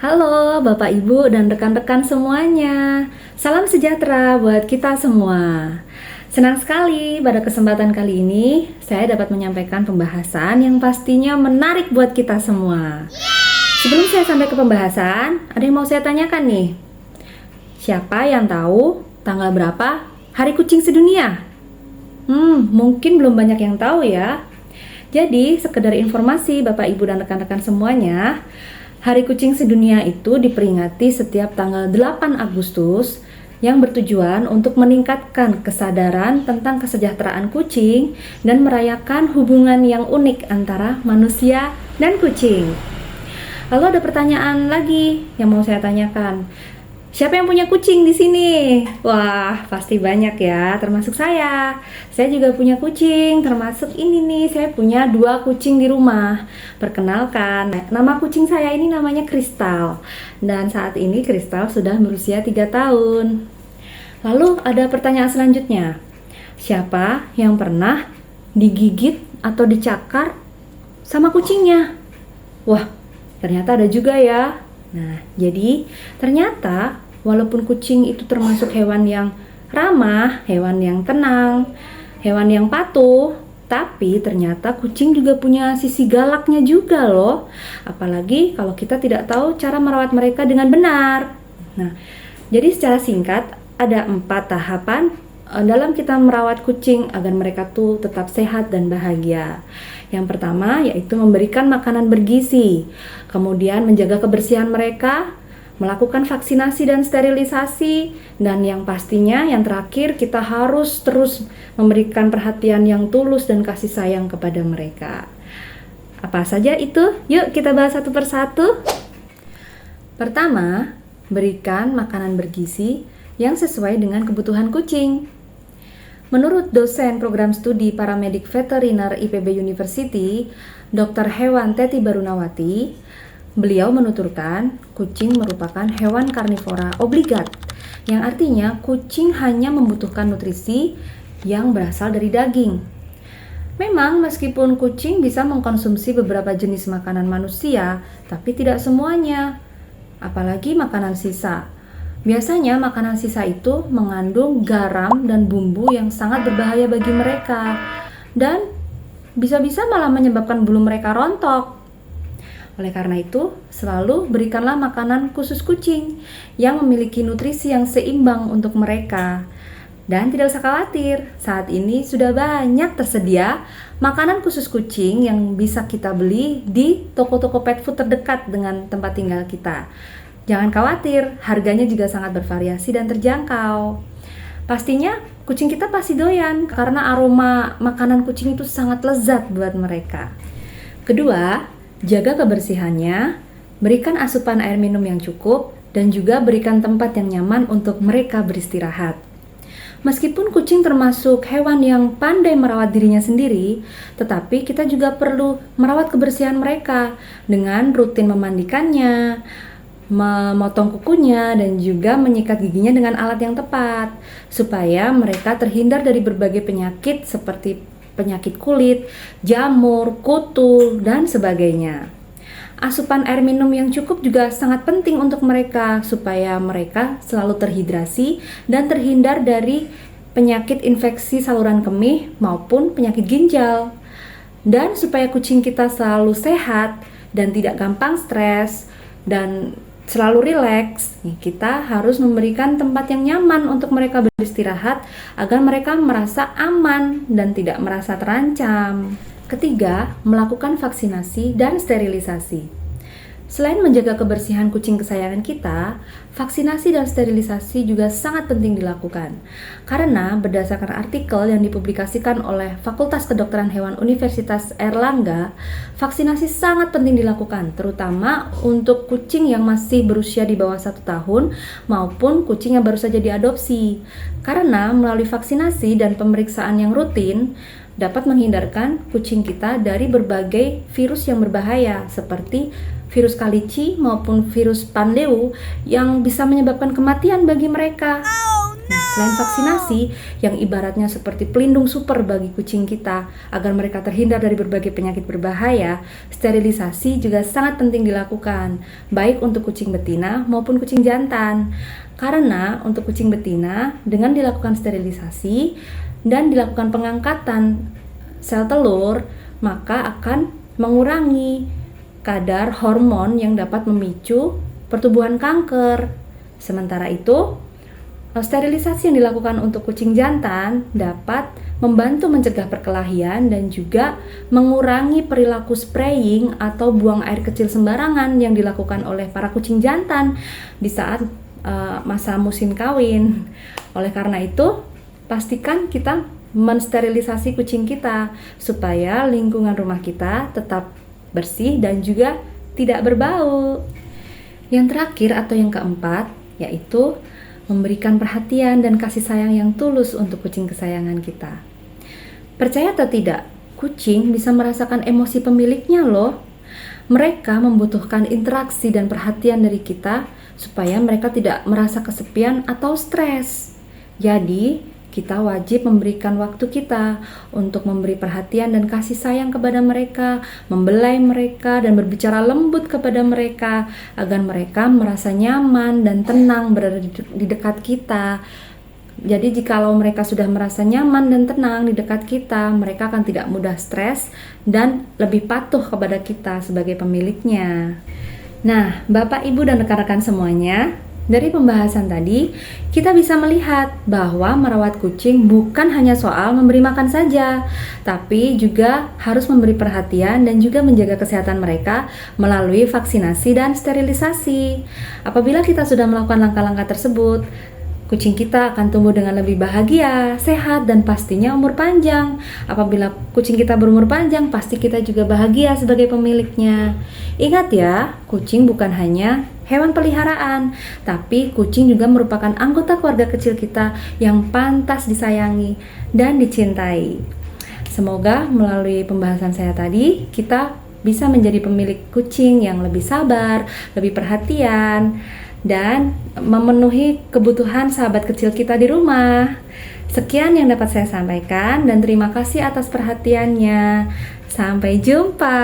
Halo Bapak Ibu dan rekan-rekan semuanya. Salam sejahtera buat kita semua. Senang sekali pada kesempatan kali ini saya dapat menyampaikan pembahasan yang pastinya menarik buat kita semua. Sebelum saya sampai ke pembahasan, ada yang mau saya tanyakan nih. Siapa yang tahu tanggal berapa Hari Kucing Sedunia? Mungkin belum banyak yang tahu ya. Jadi, sekedar informasi Bapak Ibu dan rekan-rekan semuanya, Hari Kucing Sedunia itu diperingati setiap tanggal 8 Agustus yang bertujuan untuk meningkatkan kesadaran tentang kesejahteraan kucing dan merayakan hubungan yang unik antara manusia dan kucing. Lalu ada pertanyaan lagi yang mau saya tanyakan. Siapa yang punya kucing di sini? Wah, pasti banyak ya, termasuk saya. Saya juga punya kucing, termasuk ini nih, saya punya 2 kucing di rumah. Perkenalkan, nama kucing saya ini namanya Kristal. Dan saat ini Kristal sudah berusia 3 tahun. Lalu ada pertanyaan selanjutnya. Siapa yang pernah digigit atau dicakar sama kucingnya? Wah, ternyata ada juga ya. Nah, jadi ternyata walaupun kucing itu termasuk hewan yang ramah, hewan yang tenang, hewan yang patuh, tapi ternyata kucing juga punya sisi galaknya juga loh. Apalagi kalau kita tidak tahu cara merawat mereka dengan benar. Nah, jadi secara singkat ada 4 tahapan dalam kita merawat kucing agar mereka tuh tetap sehat dan bahagia. Yang pertama yaitu memberikan makanan bergizi, kemudian menjaga kebersihan mereka, melakukan vaksinasi dan sterilisasi, dan yang pastinya yang terakhir kita harus terus memberikan perhatian yang tulus dan kasih sayang kepada mereka. Apa saja itu? Yuk kita bahas satu persatu. Pertama, berikan makanan bergizi yang sesuai dengan kebutuhan kucing. Menurut dosen program studi paramedik veteriner IPB University, Dr. Hewan Teti Barunawati, beliau menuturkan kucing merupakan hewan karnivora obligat, yang artinya kucing hanya membutuhkan nutrisi yang berasal dari daging. Memang meskipun kucing bisa mengkonsumsi beberapa jenis makanan manusia, tapi tidak semuanya, apalagi makanan sisa. Biasanya makanan sisa itu mengandung garam dan bumbu yang sangat berbahaya bagi mereka, dan bisa-bisa malah menyebabkan bulu mereka rontok. Oleh karena itu, selalu berikanlah makanan khusus kucing yang memiliki nutrisi yang seimbang untuk mereka. Dan tidak usah khawatir, saat ini sudah banyak tersedia makanan khusus kucing yang bisa kita beli di toko-toko pet food terdekat dengan tempat tinggal kita. Jangan khawatir, harganya juga sangat bervariasi dan terjangkau. Pastinya kucing kita pasti doyan karena aroma makanan kucing itu sangat lezat buat mereka. Kedua, jaga kebersihannya, berikan asupan air minum yang cukup, dan juga berikan tempat yang nyaman untuk mereka beristirahat. Meskipun kucing termasuk hewan yang pandai merawat dirinya sendiri, tetapi kita juga perlu merawat kebersihan mereka dengan rutin memandikannya, memotong kukunya, dan juga menyikat giginya dengan alat yang tepat supaya mereka terhindar dari berbagai penyakit seperti penyakit kulit, jamur, kutu, dan sebagainya. Asupan air minum yang cukup juga sangat penting untuk mereka supaya mereka selalu terhidrasi dan terhindar dari penyakit infeksi saluran kemih maupun penyakit ginjal. Dan supaya kucing kita selalu sehat dan tidak gampang stres dan selalu rileks, kita harus memberikan tempat yang nyaman untuk mereka beristirahat agar mereka merasa aman dan tidak merasa terancam. Ketiga, melakukan vaksinasi dan sterilisasi. Selain menjaga kebersihan kucing kesayangan kita, vaksinasi dan sterilisasi juga sangat penting dilakukan. Karena berdasarkan artikel yang dipublikasikan oleh Fakultas Kedokteran Hewan Universitas Airlangga, vaksinasi sangat penting dilakukan, terutama untuk kucing yang masih berusia di bawah 1 tahun maupun kucing yang baru saja diadopsi. Karena melalui vaksinasi dan pemeriksaan yang rutin, dapat menghindarkan kucing kita dari berbagai virus yang berbahaya seperti virus kalici maupun virus panleu yang bisa menyebabkan kematian bagi mereka. Selain vaksinasi yang ibaratnya seperti pelindung super bagi kucing kita agar mereka terhindar dari berbagai penyakit berbahaya, sterilisasi juga sangat penting dilakukan, baik untuk kucing betina maupun kucing jantan. Karena untuk kucing betina, dengan dilakukan sterilisasi dan dilakukan pengangkatan sel telur, maka akan mengurangi kadar hormon yang dapat memicu pertumbuhan kanker. Sementara itu, sterilisasi yang dilakukan untuk kucing jantan dapat membantu mencegah perkelahian dan juga mengurangi perilaku spraying atau buang air kecil sembarangan yang dilakukan oleh para kucing jantan di saat masa musim kawin. Oleh karena itu, pastikan kita mensterilisasi kucing kita supaya lingkungan rumah kita tetap bersih dan juga tidak berbau. Yang terakhir atau yang keempat yaitu memberikan perhatian dan kasih sayang yang tulus untuk kucing kesayangan kita. Percaya atau tidak, kucing bisa merasakan emosi pemiliknya loh. Mereka membutuhkan interaksi dan perhatian dari kita supaya mereka tidak merasa kesepian atau stres. Jadi, kita wajib memberikan waktu kita untuk memberi perhatian dan kasih sayang kepada mereka, membelai mereka dan berbicara lembut kepada mereka agar mereka merasa nyaman dan tenang berada di dekat kita. Jadi jikalau mereka sudah merasa nyaman dan tenang di dekat kita, mereka akan tidak mudah stres dan lebih patuh kepada kita sebagai pemiliknya. Nah, Bapak, Ibu, dan rekan-rekan semuanya, dari pembahasan tadi, kita bisa melihat bahwa merawat kucing bukan hanya soal memberi makan saja, tapi juga harus memberi perhatian dan juga menjaga kesehatan mereka melalui vaksinasi dan sterilisasi. Apabila kita sudah melakukan langkah-langkah tersebut, kucing kita akan tumbuh dengan lebih bahagia, sehat, dan pastinya umur panjang. Apabila kucing kita berumur panjang, pasti kita juga bahagia sebagai pemiliknya. Ingat ya, kucing bukan hanya hewan peliharaan, tapi kucing juga merupakan anggota keluarga kecil kita yang pantas disayangi dan dicintai. Semoga melalui pembahasan saya tadi, kita bisa menjadi pemilik kucing yang lebih sabar, lebih perhatian, dan memenuhi kebutuhan sahabat kecil kita di rumah. Sekian yang dapat saya sampaikan dan terima kasih atas perhatiannya. Sampai jumpa.